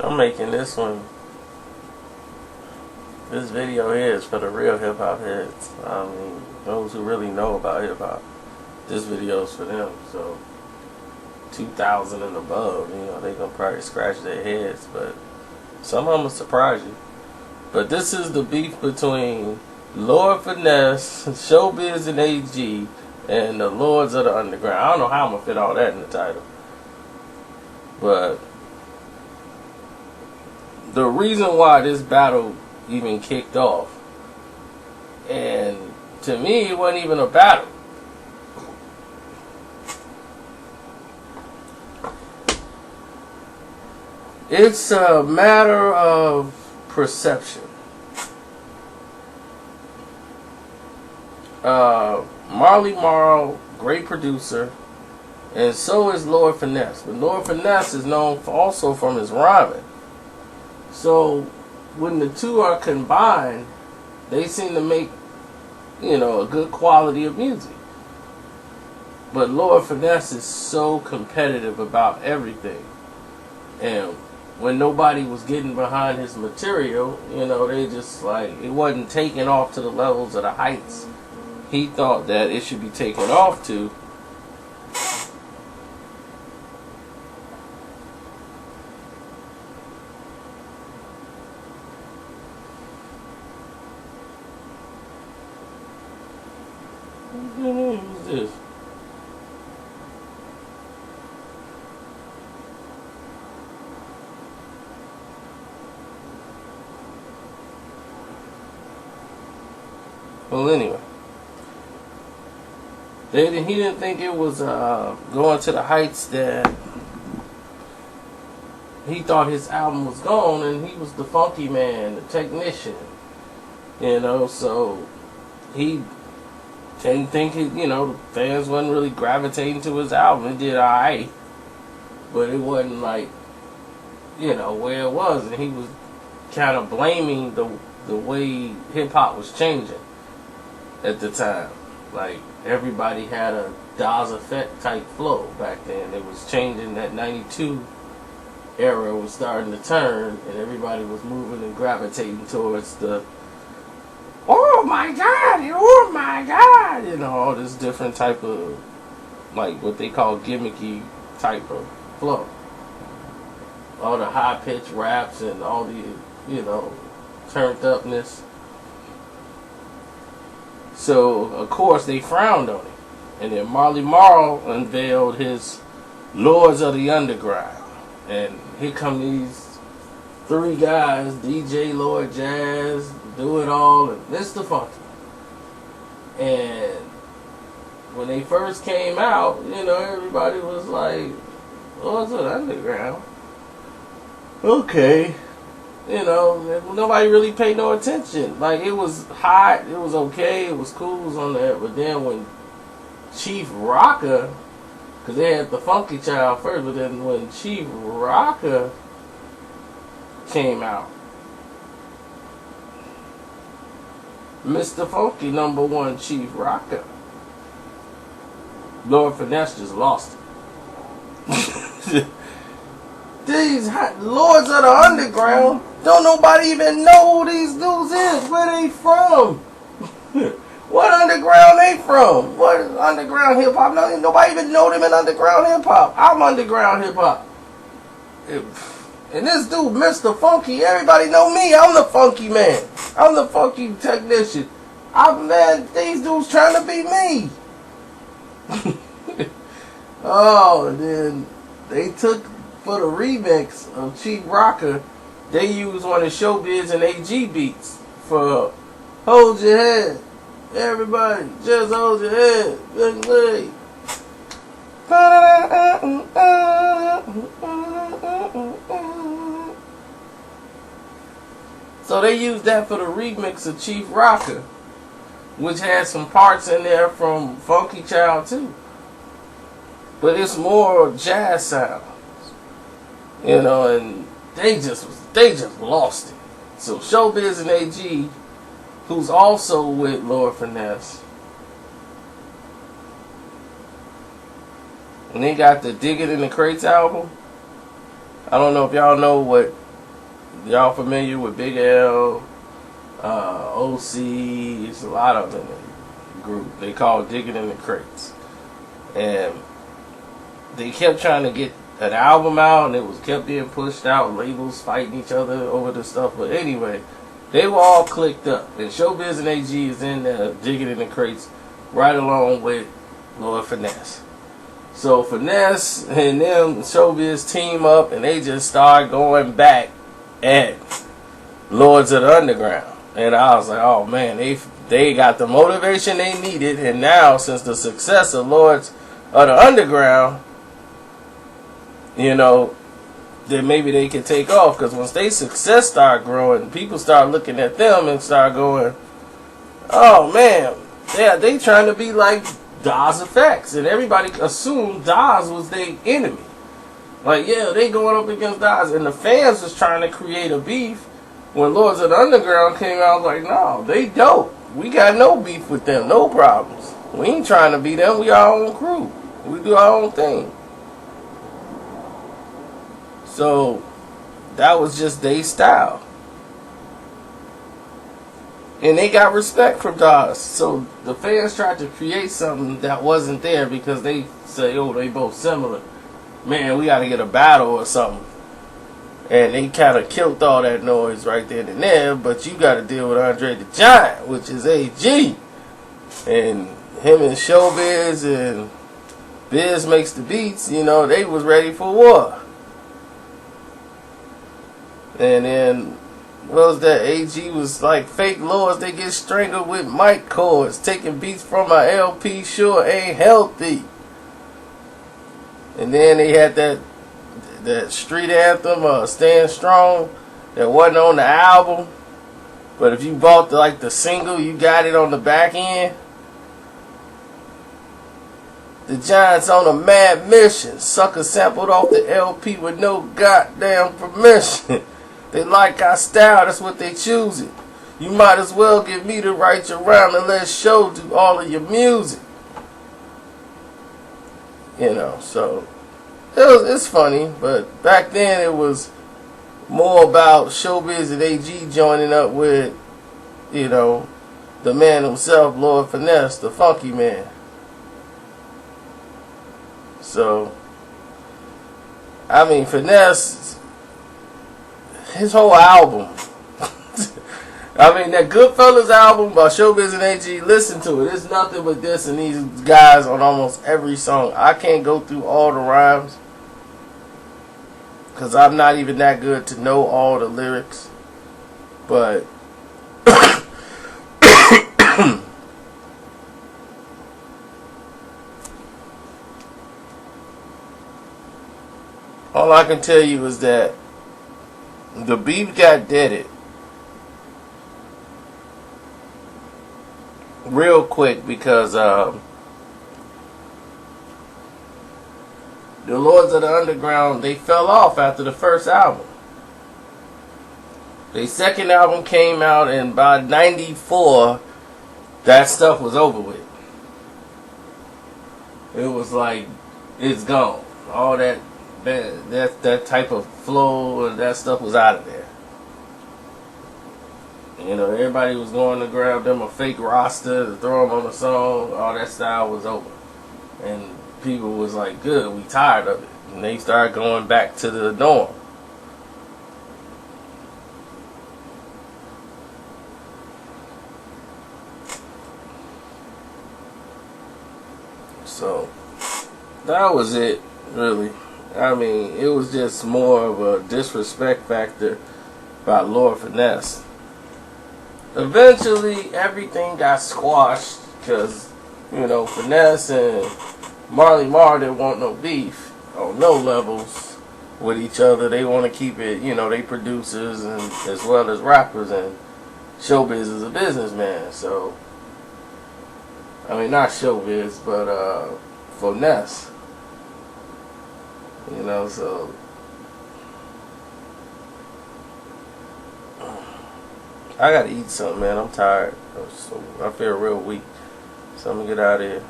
I'm making this one. This video here is for the real hip hop heads. I mean, those who really know about hip hop. This video is for them. So 2,000 and above, you know, they gonna probably scratch their heads, but some of them will surprise you. But this is the beef between Lord Finese Showbiz and AG and the Lords of the Underground. I don't know how I'm gonna fit all that in the title, but the reason why this battle even kicked off, and to me it wasn't even a battle. It's a matter of perception. Marley Marl, great producer, and so is Lord Finese. But Lord Finese is known also from his rhyming. So when the two are combined, they seem to make, you know, a good quality of music. But Lord Finese is so competitive about everything. And when nobody was getting behind his material, you know, they just like, it wasn't taking off to the levels of the heights he thought that it should be taken off to. Who's this? Well, anyway, he didn't think it was going to the heights that he thought his album was going, and he was the funky man, the technician, you know. So he didn't think you know, the fans wasn't really gravitating to his album. It did alright, but it wasn't like, you know, where it was, and he was kind of blaming the way hip hop was changing at the time. Like, everybody had a Daz Effect type flow back then. It was changing. That 92 era was starting to turn, and everybody was moving and gravitating towards the, oh my God, you know, all this different type of, like, what they call gimmicky type of flow. All the high-pitched raps and all the, you know, turned upness. So, of course, they frowned on it. And then Marley Marl unveiled his Lords of the Underground. And here come these three guys, DJ, Lord Jazz, Do It All, and Mr. Funky. And when they first came out, you know, everybody was like, Lords of the Underground? Okay. You know, nobody really paid no attention. Like, it was hot, it was okay, it was cool, it was on there. But then when Chief Rocker, because they had the Funky Child first, but then when Chief Rocker came out, Mr. Funky, #1 Chief Rocker, Lord Finese just lost it. These Lords of the Underground, don't nobody even know who these dudes is. Where they from? What underground they from? What underground hip hop? Nobody even know them in underground hip hop. I'm underground hip hop. And this dude, Mr. Funky, everybody know me. I'm the funky man. I'm the funky technician. Man, these dudes trying to be me. Oh, and then they took, for the remix of Chief Rocker, they used one of Showbiz and AG beats for Hold Your Head. Everybody, just hold your head. Good leg. So they used that for the remix of Chief Rocker, which had some parts in there from Funky Child too. But it's more jazz sound. You know, and they just lost it. So Showbiz and AG, who's also with Lord Finese, and they got the Dig It in the Crates album. I don't know if y'all know what y'all familiar with Big L, OC? It's a lot of them in the group. They call Digging in the Crates. And they kept trying to get an album out, and it was kept being pushed out. Labels fighting each other over the stuff. But anyway, they were all clicked up. And Showbiz and AG is in there Digging in the Crates right along with Lord Finesse. So Finesse and them Showbiz team up, and they just start going back at Lords of the Underground. And I was like, oh man, they got the motivation they needed. And now, since the success of Lords of the Underground, you know, then maybe they can take off. Because once they success start growing, people start looking at them and start going, oh man, yeah, they trying to be like Daz Effects. And everybody assumed Daz was their enemy. Like, yeah, they going up against Daz. And the fans was trying to create a beef. When Lords of the Underground came out, I was like, no, they dope. We got no beef with them, no problems. We ain't trying to be them. We our own crew. We do our own thing. So that was just their style. And they got respect from Daz. So the fans tried to create something that wasn't there because they say, oh, they both similar. Man, we got to get a battle or something. And they kind of killed all that noise right then and there. But you got to deal with Andre the Giant, which is AG. And him and Showbiz and Biz Makes the Beats, you know, they was ready for war. And then, what was that? AG was like, fake lords, they get strangled with mic cords. Taking beats from my LP sure ain't healthy. And then they had that street anthem, Stand Strong, that wasn't on the album. But if you bought the single, you got it on the back end. The Giants on a mad mission. Sucker sampled off the LP with no goddamn permission. They like our style, that's what they choose it. You might as well get me to write your rhyme and let Show do all of your music. You know, so it's funny, but back then it was more about Showbiz and AG joining up with, you know, the man himself, Lord Finesse, the funky man. So, I mean, Finesse, his whole album. I mean, that Goodfellas album by Showbiz and AG, listen to it. It's nothing but this and these guys on almost every song. I can't go through all the rhymes because I'm not even that good to know all the lyrics. But all I can tell you is that the beef got deaded real quick because the Lords of the Underground, they fell off after the first album. Their second album came out, and by '94, that stuff was over with. It was like, it's gone. All that type of flow and that stuff was out of there. You know, everybody was going to grab them a fake roster to throw them on the song. All that style was over. And people was like, good, we tired of it. And they started going back to the norm. So, that was it, really. I mean, it was just more of a disrespect factor by Lord Finesse. Eventually, everything got squashed because, you know, Finesse and Marley Marl didn't want no beef on no levels with each other. They want to keep it, you know, they producers and as well as rappers, and Showbiz is a businessman. So, I mean, not Showbiz, but Finesse. You know, so I gotta eat something, man. I'm tired. So I feel real weak. So I'm gonna get out of here.